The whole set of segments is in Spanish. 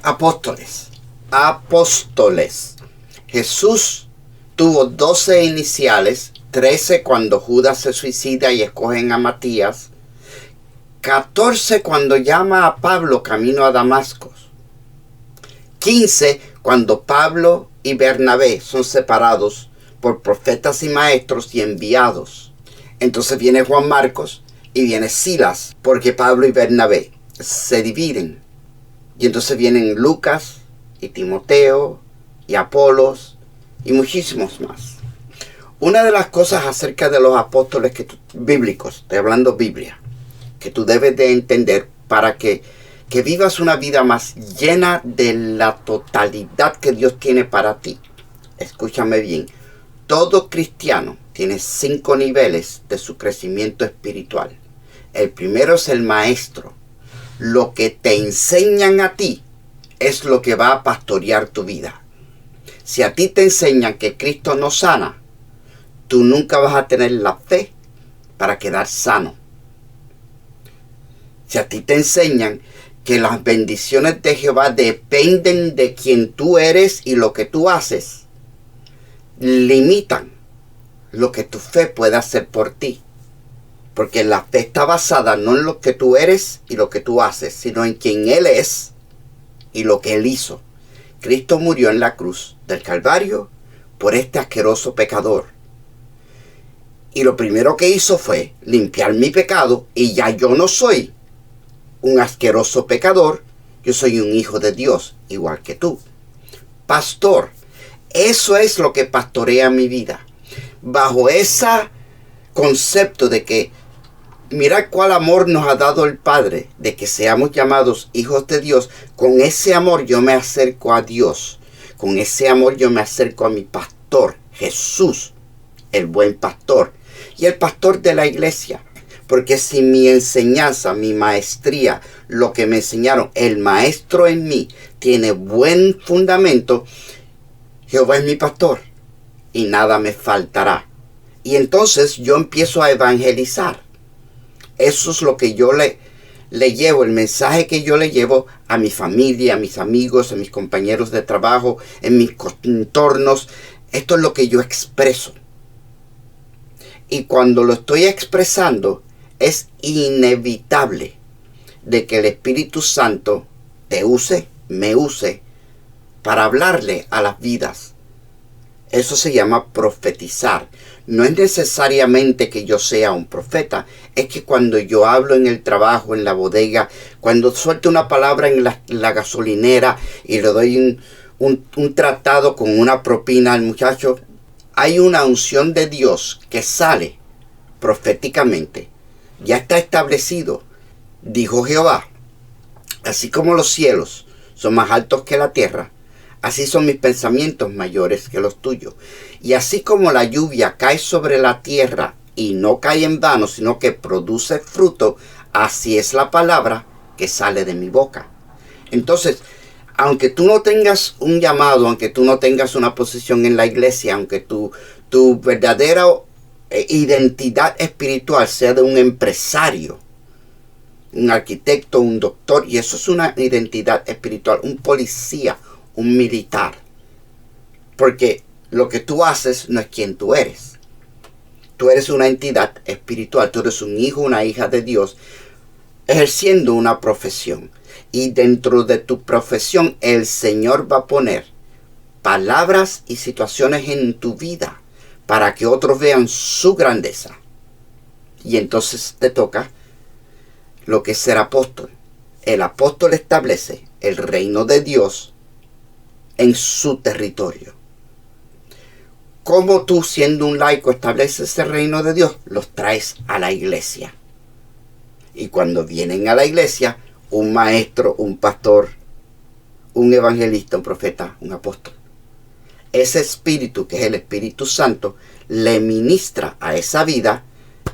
Apóstoles. Apóstoles. Jesús tuvo 12 iniciales, 13 cuando Judas se suicida y escogen a Matías, 14 cuando llama a Pablo camino a Damasco, 15 cuando Pablo y Bernabé son separados por profetas y maestros y enviados. Entonces viene Juan Marcos y viene Silas, porque Pablo y Bernabé se dividen. Y entonces vienen Lucas y Timoteo y Apolos y muchísimos más. Una de las cosas acerca de los apóstoles bíblicos, estoy hablando Biblia, que tú debes de entender para que vivas una vida más llena de la totalidad que Dios tiene para ti. Escúchame bien. Todo cristiano tiene 5 niveles de su crecimiento espiritual. El primero es el maestro. Lo que te enseñan a ti es lo que va a pastorear tu vida. Si a ti te enseñan que Cristo no sana, tú nunca vas a tener la fe para quedar sano. Si a ti te enseñan que las bendiciones de Jehová dependen de quien tú eres y lo que tú haces, limitan lo que tu fe puede hacer por ti. Porque la fe está basada no en lo que tú eres y lo que tú haces, sino en quien Él es y lo que Él hizo. Cristo murió en la cruz del Calvario por este asqueroso pecador. Y lo primero que hizo fue limpiar mi pecado, y ya yo no soy un asqueroso pecador, yo soy un hijo de Dios, igual que tú. Pastor, eso es lo que pastorea mi vida. Bajo ese concepto de que mira cuál amor nos ha dado el Padre, de que seamos llamados hijos de Dios, con ese amor yo me acerco a Dios. Con ese amor yo me acerco a mi pastor, Jesús, el buen pastor, y el pastor de la iglesia. Porque si mi enseñanza, mi maestría, lo que me enseñaron, el maestro en mí, tiene buen fundamento, Jehová es mi pastor y nada me faltará. Y entonces yo empiezo a evangelizar. Eso es lo que yo le llevo, el mensaje que yo le llevo a mi familia, a mis amigos, a mis compañeros de trabajo, en mis entornos. Esto es lo que yo expreso. Y cuando lo estoy expresando, es inevitable de que el Espíritu Santo te use, me use, para hablarle a las vidas. Eso se llama profetizar. No es necesariamente que yo sea un profeta, es que cuando yo hablo en el trabajo, en la bodega, cuando suelto una palabra en la gasolinera y le doy un tratado con una propina al muchacho, hay una unción de Dios que sale proféticamente. Ya está establecido, dijo Jehová, así como los cielos son más altos que la tierra, así son mis pensamientos mayores que los tuyos. Y así como la lluvia cae sobre la tierra y no cae en vano, sino que produce fruto, así es la palabra que sale de mi boca. Entonces, aunque tú no tengas un llamado, aunque tú no tengas una posición en la iglesia, aunque tu verdadera identidad espiritual sea de un empresario, un arquitecto, un doctor, y eso es una identidad espiritual, un policía, un militar, porque lo que tú haces no es quien tú eres. Tú eres una entidad espiritual, tú eres un hijo, una hija de Dios, ejerciendo una profesión, y dentro de tu profesión el Señor va a poner palabras y situaciones en tu vida para que otros vean su grandeza. Y entonces te toca lo que es ser apóstol. El apóstol establece el reino de Dios en su territorio. ¿Cómo tú, siendo un laico, estableces el reino de Dios? Los traes a la iglesia. Y cuando vienen a la iglesia, un maestro, un pastor, un evangelista, un profeta, un apóstol, ese espíritu, que es el Espíritu Santo, le ministra a esa vida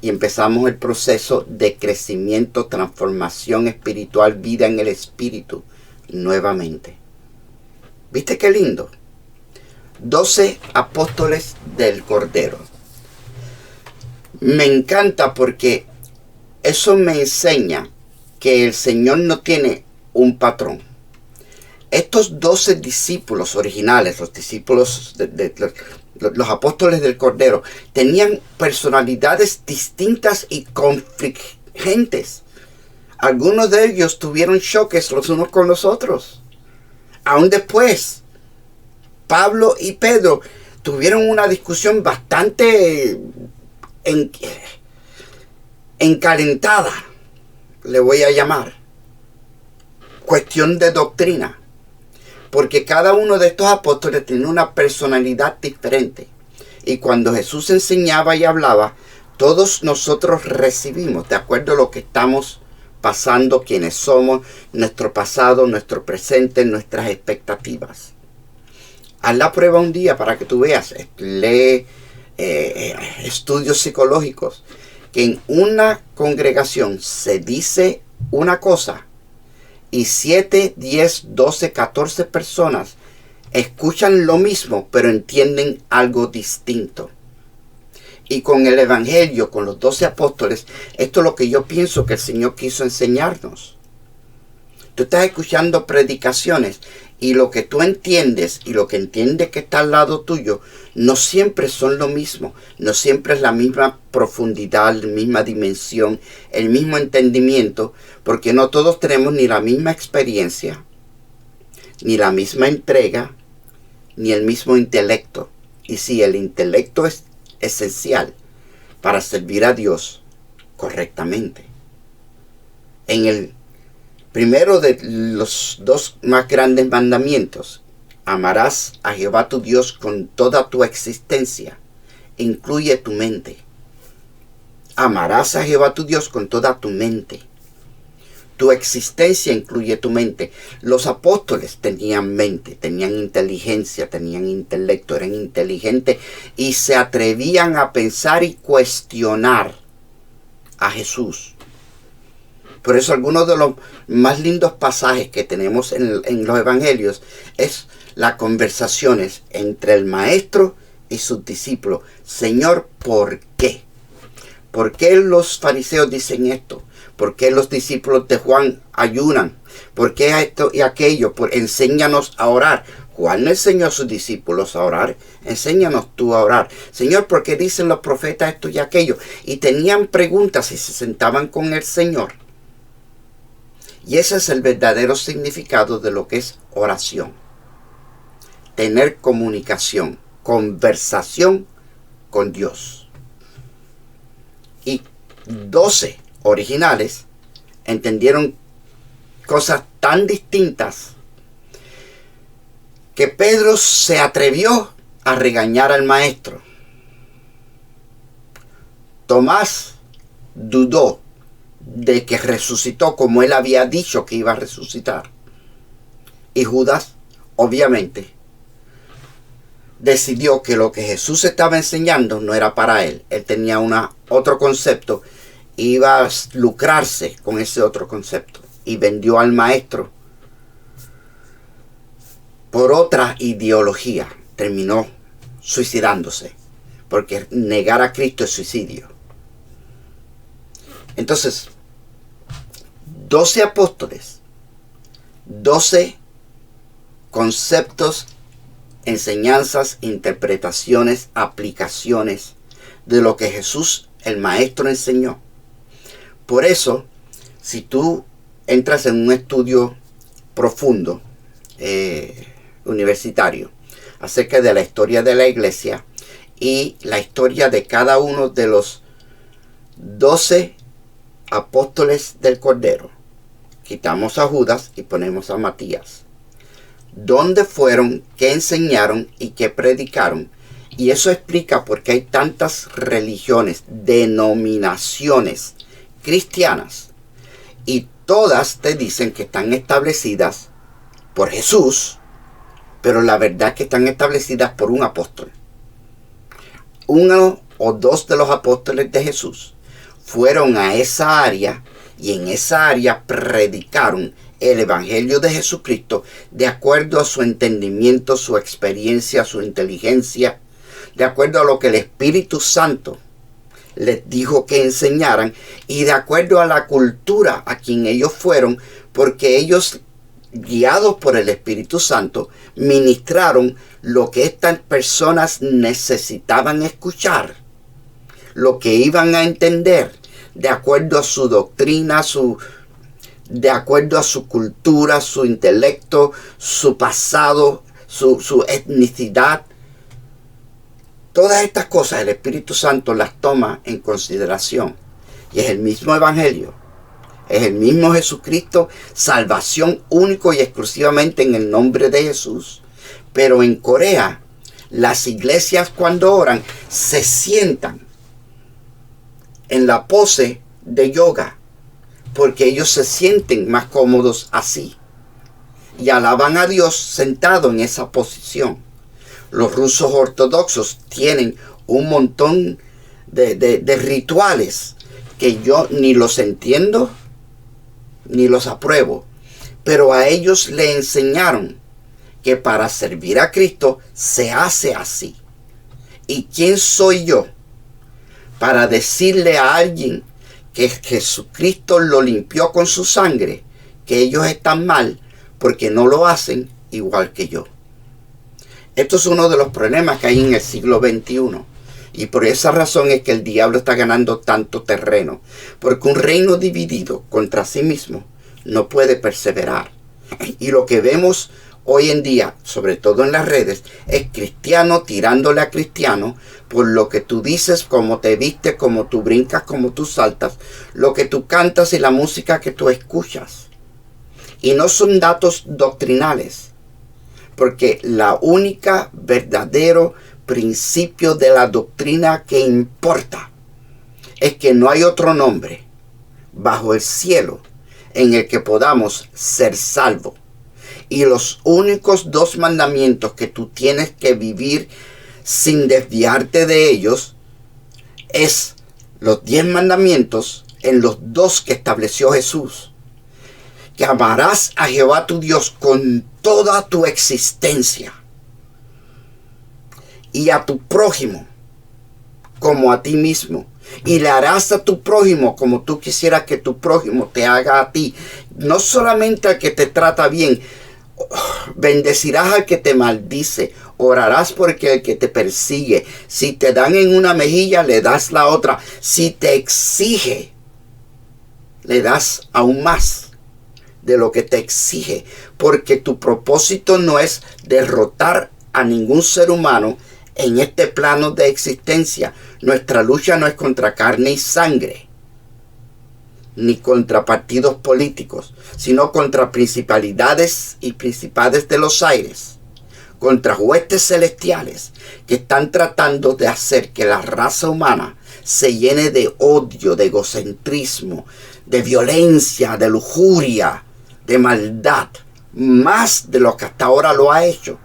y empezamos el proceso de crecimiento, transformación espiritual, vida en el espíritu nuevamente. ¿Viste qué lindo? 12 apóstoles del Cordero. Me encanta porque eso me enseña que el Señor no tiene un patrón. Estos 12 discípulos originales, los discípulos los apóstoles del Cordero, tenían personalidades distintas y confligentes. Algunos de ellos tuvieron choques los unos con los otros. Aún después, Pablo y Pedro tuvieron una discusión bastante encalentada, le voy a llamar. Cuestión de doctrina. Porque cada uno de estos apóstoles tenía una personalidad diferente. Y cuando Jesús enseñaba y hablaba, todos nosotros recibimos, de acuerdo a lo que estamos pasando, quienes somos, nuestro pasado, nuestro presente, nuestras expectativas. Haz la prueba un día para que tú veas. Lee estudios psicológicos. Que en una congregación se dice una cosa y 7, 10, 12, 14 personas escuchan lo mismo, pero entienden algo distinto. Y con el Evangelio, con los 12 apóstoles, esto es lo que yo pienso que el Señor quiso enseñarnos. Tú estás escuchando predicaciones y lo que tú entiendes y lo que entiende que está al lado tuyo no siempre son lo mismo, no siempre es la misma profundidad, la misma dimensión, el mismo entendimiento, porque no todos tenemos ni la misma experiencia, ni la misma entrega, ni el mismo intelecto. Y sí, el intelecto es esencial para servir a Dios correctamente. En el primero de los 2 más grandes mandamientos, amarás a Jehová tu Dios con toda tu existencia, incluye tu mente. Amarás a Jehová tu Dios con toda tu mente. Tu existencia incluye tu mente. Los apóstoles tenían mente, tenían inteligencia, tenían intelecto, eran inteligentes y se atrevían a pensar y cuestionar a Jesús. Por eso algunos de los más lindos pasajes que tenemos en los evangelios es las conversaciones entre el maestro y sus discípulos. Señor, ¿por qué? ¿Por qué los fariseos dicen esto? ¿Por qué los discípulos de Juan ayunan? ¿Por qué esto y aquello? Enséñanos a orar. Juan enseñó a sus discípulos a orar. Enséñanos tú a orar. Señor, ¿por qué dicen los profetas esto y aquello? Y tenían preguntas y se sentaban con el Señor. Y ese es el verdadero significado de lo que es oración. Tener comunicación, conversación con Dios. Y 12 originales entendieron cosas tan distintas que Pedro se atrevió a regañar al maestro. Tomás dudó de que resucitó como él había dicho que iba a resucitar. Y Judas, obviamente, decidió que lo que Jesús estaba enseñando no era para él. Él tenía otro concepto. Iba a lucrarse con ese otro concepto. Y vendió al maestro por otra ideología. Terminó suicidándose. Porque negar a Cristo es suicidio. Entonces, 12 apóstoles, 12 conceptos, enseñanzas, interpretaciones, aplicaciones de lo que Jesús, el Maestro, enseñó. Por eso, si tú entras en un estudio profundo, universitario, acerca de la historia de la iglesia y la historia de cada uno de los 12 apóstoles del Cordero, quitamos a Judas y ponemos a Matías. ¿Dónde fueron? ¿Qué enseñaron? ¿Y qué predicaron? Y eso explica por qué hay tantas religiones, denominaciones cristianas. Y todas te dicen que están establecidas por Jesús, pero la verdad es que están establecidas por un apóstol. Uno o dos de los apóstoles de Jesús fueron a esa área y en esa área predicaron el Evangelio de Jesucristo de acuerdo a su entendimiento, su experiencia, su inteligencia, de acuerdo a lo que el Espíritu Santo les dijo que enseñaran y de acuerdo a la cultura a quien ellos fueron, porque ellos guiados por el Espíritu Santo, ministraron lo que estas personas necesitaban escuchar, lo que iban a entender, de acuerdo a su doctrina, de acuerdo a su cultura, su intelecto, su pasado, su etnicidad. Todas estas cosas el Espíritu Santo las toma en consideración. Y es el mismo Evangelio. Es el mismo Jesucristo, salvación único y exclusivamente en el nombre de Jesús. Pero en Corea, las iglesias cuando oran se sientan en la pose de yoga, porque ellos se sienten más cómodos así. Y alaban a Dios sentado en esa posición. Los rusos ortodoxos tienen un montón de rituales que yo ni los entiendo ni los apruebo, pero a ellos le enseñaron que para servir a Cristo se hace así. ¿Y quién soy yo para decirle a alguien que Jesucristo lo limpió con su sangre, que ellos están mal porque no lo hacen igual que yo? Esto es uno de los problemas que hay en el siglo XXI. Y por esa razón es que el diablo está ganando tanto terreno. Porque un reino dividido contra sí mismo no puede perseverar. Y lo que vemos hoy en día, sobre todo en las redes, es cristiano tirándole a cristiano por lo que tú dices, cómo te vistes, cómo tú brincas, cómo tú saltas, lo que tú cantas y la música que tú escuchas. Y no son datos doctrinales. Porque la única verdadero principio de la doctrina que importa es que no hay otro nombre bajo el cielo en el que podamos ser salvos. Y los únicos 2 mandamientos que tú tienes que vivir sin desviarte de ellos es los 10 mandamientos en los 2 que estableció Jesús. Que amarás a Jehová tu Dios con toda tu existencia y a tu prójimo como a ti mismo. Y le harás a tu prójimo como tú quisieras que tu prójimo te haga a ti. No solamente al que te trata bien, bendecirás al que te maldice, orarás por el que te persigue. Si te dan en una mejilla, le das la otra. Si te exige, le das aún más de lo que te exige, porque tu propósito no es derrotar a ningún ser humano en este plano de existencia. Nuestra lucha no es contra carne y sangre, ni contra partidos políticos, sino contra principalidades y principados de los aires, contra huestes celestiales que están tratando de hacer que la raza humana se llene de odio, de egocentrismo, de violencia, de lujuria, de maldad, más de lo que hasta ahora lo ha hecho,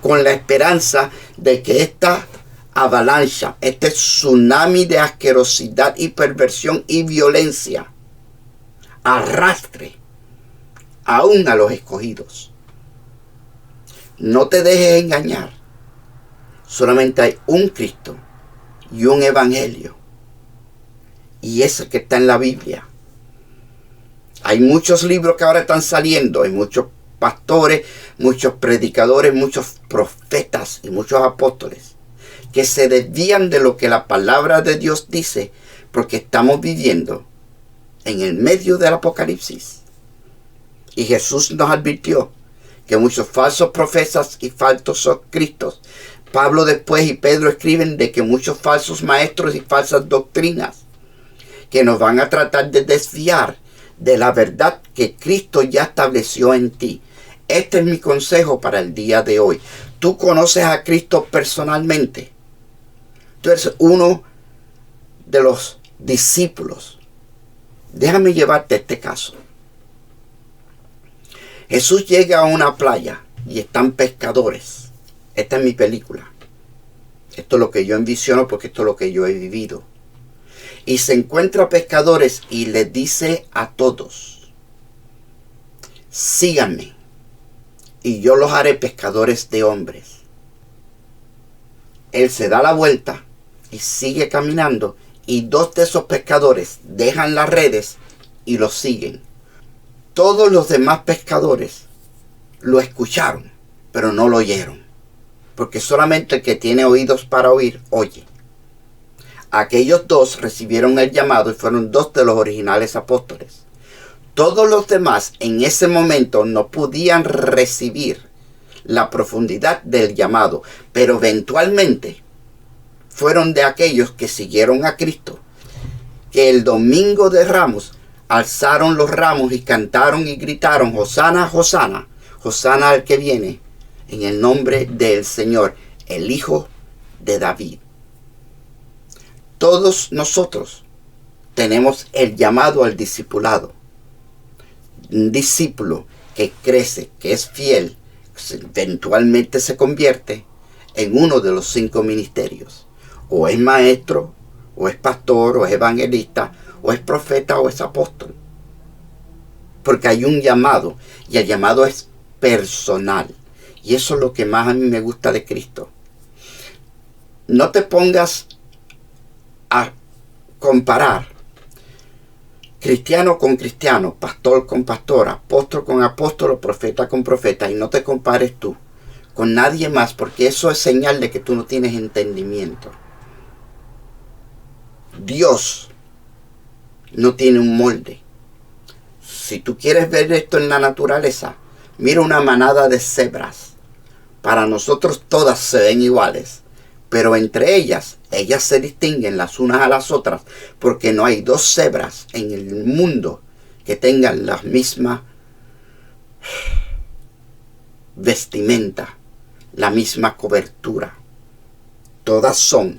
con la esperanza de que esta avalancha, este tsunami de asquerosidad y perversión y violencia arrastre aún a los escogidos. No te dejes engañar. Solamente hay un Cristo y un Evangelio, y ese que está en la Biblia. Hay muchos libros que ahora están saliendo, hay muchos pastores, muchos predicadores, muchos profetas y muchos apóstoles que se desvían de lo que la palabra de Dios dice, porque estamos viviendo en el medio del Apocalipsis. Y Jesús nos advirtió que muchos falsos profetas y falsos cristos, Pablo después y Pedro escriben de que muchos falsos maestros y falsas doctrinas que nos van a tratar de desviar de la verdad que Cristo ya estableció en ti. Este es mi consejo para el día de hoy. Tú conoces a Cristo personalmente. Tú eres uno de los discípulos. Déjame llevarte este caso. Jesús llega a una playa y están pescadores. Esta es mi película. Esto es lo que yo envisiono porque esto es lo que yo he vivido. Y se encuentra pescadores y les dice a todos: síganme y yo los haré pescadores de hombres. Él se da la vuelta y sigue caminando, y 2 de esos pescadores dejan las redes y los siguen. Todos los demás pescadores lo escucharon, pero no lo oyeron. Porque solamente el que tiene oídos para oír, oye. Aquellos dos recibieron el llamado y fueron dos de los originales apóstoles. Todos los demás en ese momento no podían recibir la profundidad del llamado, pero eventualmente fueron de aquellos que siguieron a Cristo, que el domingo de Ramos alzaron los ramos y cantaron y gritaron: Hosana, Hosana, Hosana al que viene, en el nombre del Señor, el Hijo de David. Todos nosotros tenemos el llamado al discipulado. Un discípulo que crece, que es fiel, eventualmente se convierte en uno de los 5 ministerios. O es maestro, o es pastor, o es evangelista, o es profeta, o es apóstol. Porque hay un llamado, y el llamado es personal. Y eso es lo que más a mí me gusta de Cristo. No te pongas a comparar cristiano con cristiano, pastor con pastor, apóstol con apóstol o profeta con profeta, y no te compares tú con nadie más, porque eso es señal de que tú no tienes entendimiento. Dios no tiene un molde. Si tú quieres ver esto en la naturaleza, mira una manada de cebras. Para nosotros todas se ven iguales, pero entre ellas se distinguen las unas a las otras, porque no hay 2 cebras en el mundo que tengan la misma vestimenta, la misma cobertura. Todas son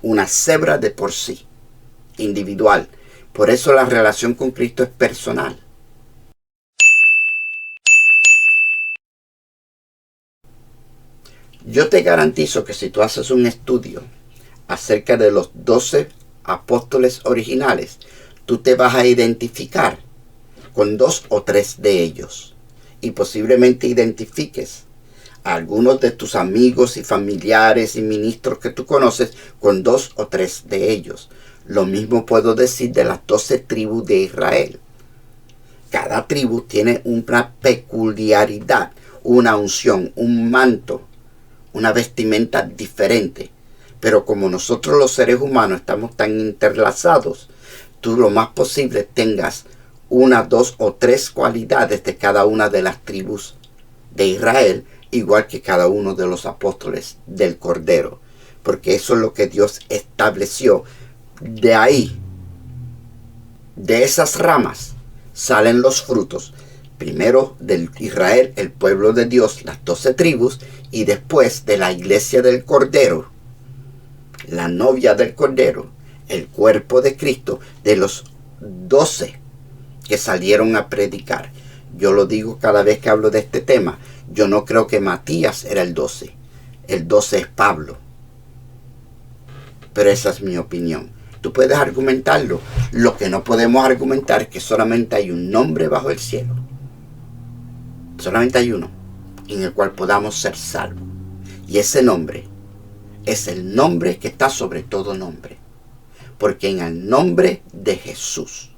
una cebra de por sí, individual. Por eso la relación con Cristo es personal. Yo te garantizo que si tú haces un estudio acerca de los 12 apóstoles originales, tú te vas a identificar con 2 o 3 de ellos. Y posiblemente identifiques a algunos de tus amigos y familiares y ministros que tú conoces con 2 o 3 de ellos. Lo mismo puedo decir de las 12 tribus de Israel. Cada tribu tiene una peculiaridad, una unción, un manto, una vestimenta diferente. Pero como nosotros los seres humanos estamos tan interlazados, tú lo más posible tengas 1, 2 o 3 cualidades de cada una de las tribus de Israel, igual que cada uno de los apóstoles del Cordero. Porque eso es lo que Dios estableció. De ahí, de esas ramas, salen los frutos. Primero del Israel, el pueblo de Dios, las 12 tribus, y después de la iglesia del Cordero, la novia del Cordero, el cuerpo de Cristo, de los 12 que salieron a predicar. Yo lo digo cada vez que hablo de este tema. Yo no creo que Matías era el 12. El 12 es Pablo. Pero esa es mi opinión. Tú puedes argumentarlo. Lo que no podemos argumentar es que solamente hay un nombre bajo el cielo. Solamente hay uno en el cual podamos ser salvos. Y ese nombre es el nombre que está sobre todo nombre. Porque en el nombre de Jesús,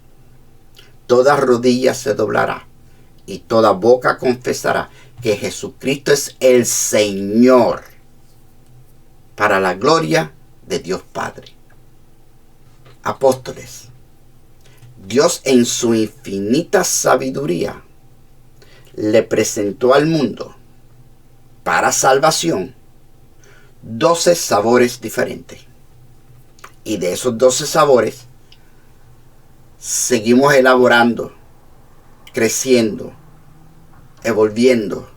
toda rodilla se doblará y toda boca confesará que Jesucristo es el Señor, para la gloria de Dios Padre. Apóstoles, Dios en su infinita sabiduría le presentó al mundo para salvación 12 sabores diferentes. Y de esos 12 sabores seguimos elaborando, creciendo, evolviendo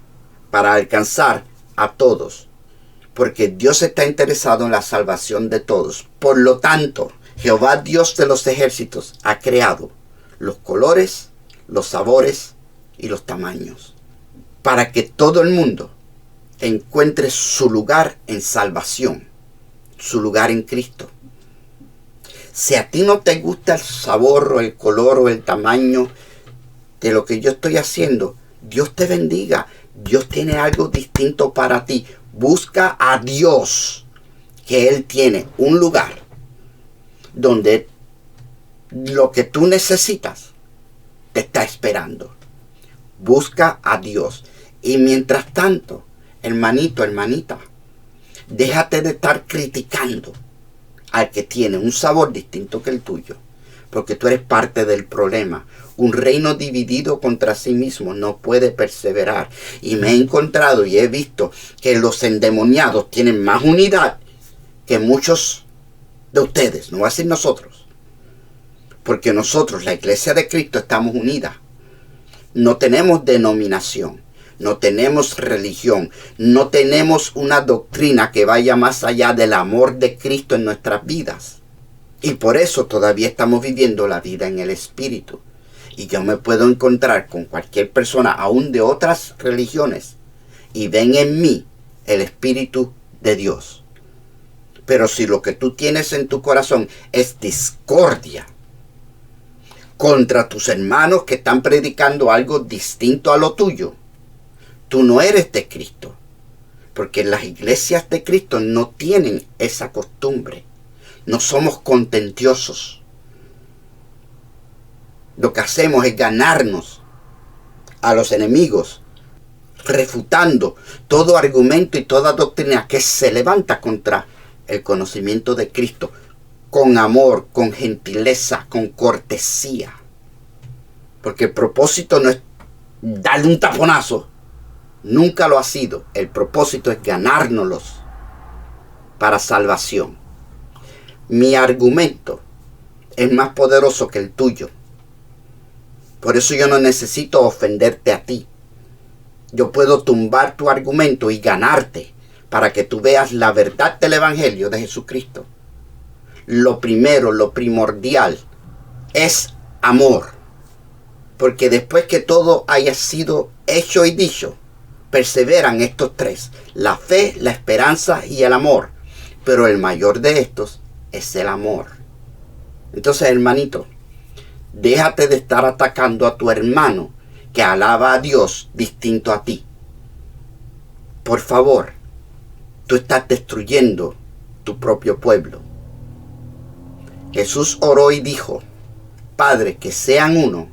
para alcanzar a todos. Porque Dios está interesado en la salvación de todos. Por lo tanto, Jehová Dios de los ejércitos ha creado los colores, los sabores y los tamaños, para que todo el mundo encuentre su lugar en salvación, su lugar en Cristo. Si a ti no te gusta el sabor o el color o el tamaño de lo que yo estoy haciendo, Dios te bendiga. Dios tiene algo distinto para ti. Busca a Dios, que Él tiene un lugar donde lo que tú necesitas te está esperando. Busca a Dios. Y mientras tanto, hermanito, hermanita, déjate de estar criticando al que tiene un sabor distinto que el tuyo, porque tú eres parte del problema. Un reino dividido contra sí mismo no puede perseverar. Y me he encontrado y he visto que los endemoniados tienen más unidad que muchos de ustedes, no voy a decir nosotros, porque nosotros, la iglesia de Cristo, estamos unidas. No tenemos denominación, no tenemos religión, no tenemos una doctrina que vaya más allá del amor de Cristo en nuestras vidas. Y por eso todavía estamos viviendo la vida en el Espíritu. Y yo me puedo encontrar con cualquier persona, aún de otras religiones, y ven en mí el Espíritu de Dios. Pero si lo que tú tienes en tu corazón es discordia contra tus hermanos que están predicando algo distinto a lo tuyo, tú no eres de Cristo. Porque las iglesias de Cristo no tienen esa costumbre. No somos contenciosos. Lo que hacemos es ganarnos a los enemigos, refutando todo argumento y toda doctrina que se levanta contra el conocimiento de Cristo, con amor, con gentileza, con cortesía. Porque el propósito no es darle un taponazo, nunca lo ha sido. El propósito es ganárnoslos para salvación. Mi argumento es más poderoso que el tuyo. Por eso yo no necesito ofenderte a ti. Yo puedo tumbar tu argumento y ganarte para que tú veas la verdad del Evangelio de Jesucristo. Lo primero, lo primordial es amor. Porque después que todo haya sido hecho y dicho, perseveran estos tres: la fe, la esperanza y el amor. Pero el mayor de estos es el amor. Entonces, hermanito, déjate de estar atacando a tu hermano que alaba a Dios distinto a ti. Por favor, tú estás destruyendo tu propio pueblo. Jesús oró y dijo: Padre, que sean uno,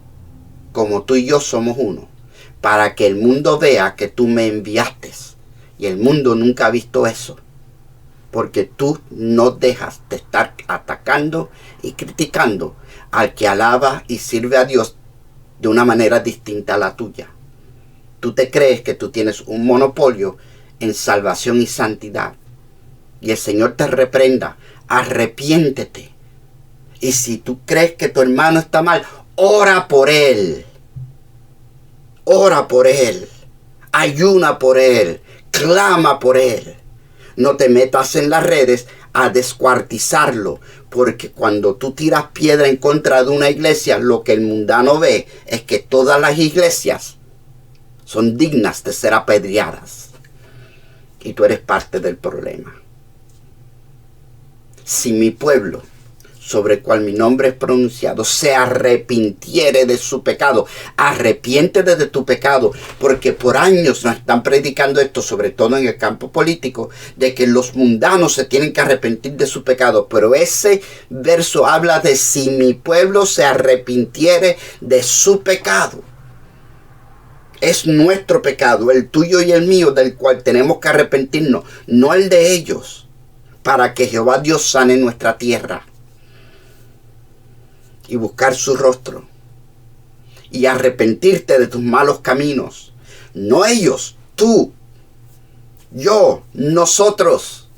como tú y yo somos uno, para que el mundo vea que tú me enviaste. Y el mundo nunca ha visto eso, porque tú no dejas de estar atacando y criticando al que alaba y sirve a Dios de una manera distinta a la tuya. Tú te crees que tú tienes un monopolio en salvación y santidad. Y el Señor te reprenda. Arrepiéntete. Y si tú crees que tu hermano está mal, ora por él. Ora por él. Ayuna por él. Clama por él. No te metas en las redes a descuartizarlo, porque cuando tú tiras piedra en contra de una iglesia, lo que el mundano ve es que todas las iglesias son dignas de ser apedreadas. Y tú eres parte del problema. Si mi pueblo, sobre el cual mi nombre es pronunciado, se arrepintiere de su pecado. Arrepiéntete de tu pecado, porque por años nos están predicando esto, sobre todo en el campo político, de que los mundanos se tienen que arrepentir de su pecado. Pero ese verso habla de si mi pueblo se arrepintiere de su pecado. Es nuestro pecado, el tuyo y el mío, del cual tenemos que arrepentirnos, no el de ellos, para que Jehová Dios sane nuestra tierra. Y buscar su rostro. Y arrepentirte de tus malos caminos. No ellos, tú, yo, nosotros.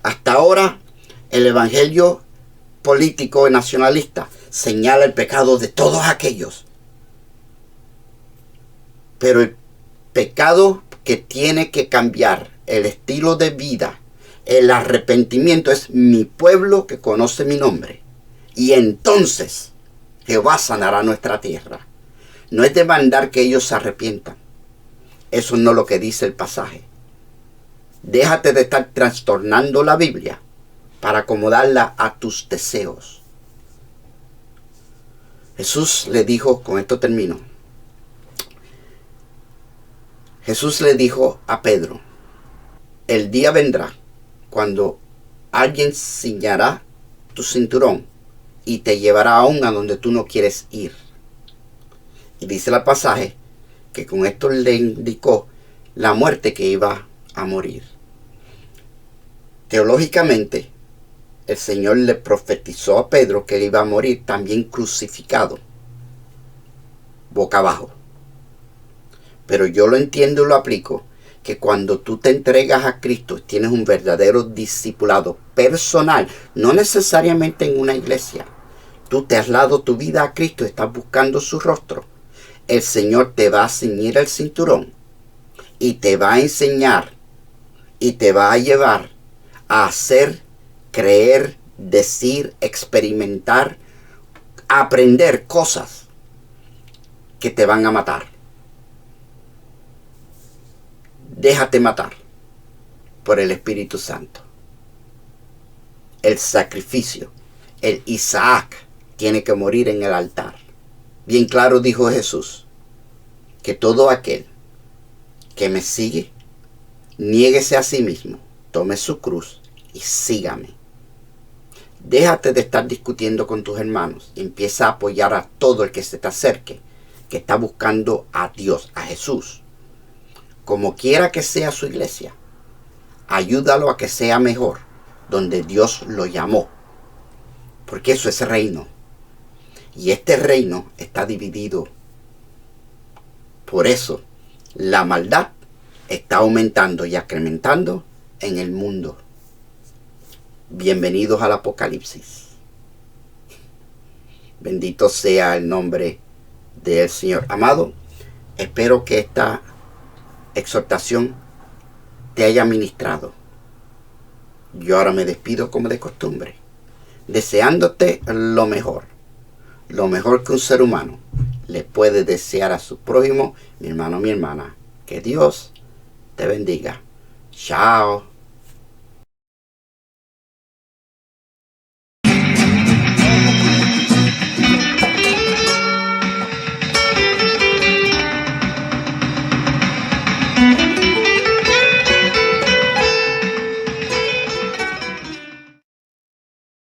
Hasta ahora, el evangelio político y nacionalista señala el pecado de todos aquellos. Pero el pecado que tiene que cambiar, el estilo de vida, el arrepentimiento, es mi pueblo que conoce mi nombre. Y entonces Jehová sanará nuestra tierra. No es demandar que ellos se arrepientan. Eso no es lo que dice el pasaje. Déjate de estar trastornando la Biblia para acomodarla a tus deseos. Jesús le dijo, con esto termino. Jesús le dijo a Pedro: el día vendrá cuando alguien ciñará tu cinturón y te llevará aún a donde tú no quieres ir. Y dice el pasaje que con esto le indicó la muerte que iba a morir. Teológicamente, el Señor le profetizó a Pedro que él iba a morir también crucificado, boca abajo. Pero yo lo entiendo y lo aplico, que cuando tú te entregas a Cristo, tienes un verdadero discipulado personal, no necesariamente en una iglesia. Tú te has dado tu vida a Cristo, estás buscando su rostro. El Señor te va a ceñir el cinturón y te va a enseñar y te va a llevar a hacer, creer, decir, experimentar, aprender cosas que te van a matar. Déjate matar por el Espíritu Santo. El sacrificio, el Isaac, tiene que morir en el altar. Bien claro dijo Jesús, que todo aquel que me sigue, niéguese a sí mismo, tome su cruz y sígame. Déjate de estar discutiendo con tus hermanos y empieza a apoyar a todo el que se te acerque, que está buscando a Dios, a Jesús. Como quiera que sea su iglesia, ayúdalo a que sea mejor, donde Dios lo llamó. Porque eso es reino. Y este reino está dividido. Por eso, la maldad está aumentando y incrementando en el mundo. Bienvenidos al Apocalipsis. Bendito sea el nombre del Señor. Amado, espero que esta exhortación te haya ministrado. Yo ahora me despido como de costumbre, deseándote lo mejor que un ser humano le puede desear a su prójimo. Mi hermano, mi hermana, que Dios te bendiga. Chao.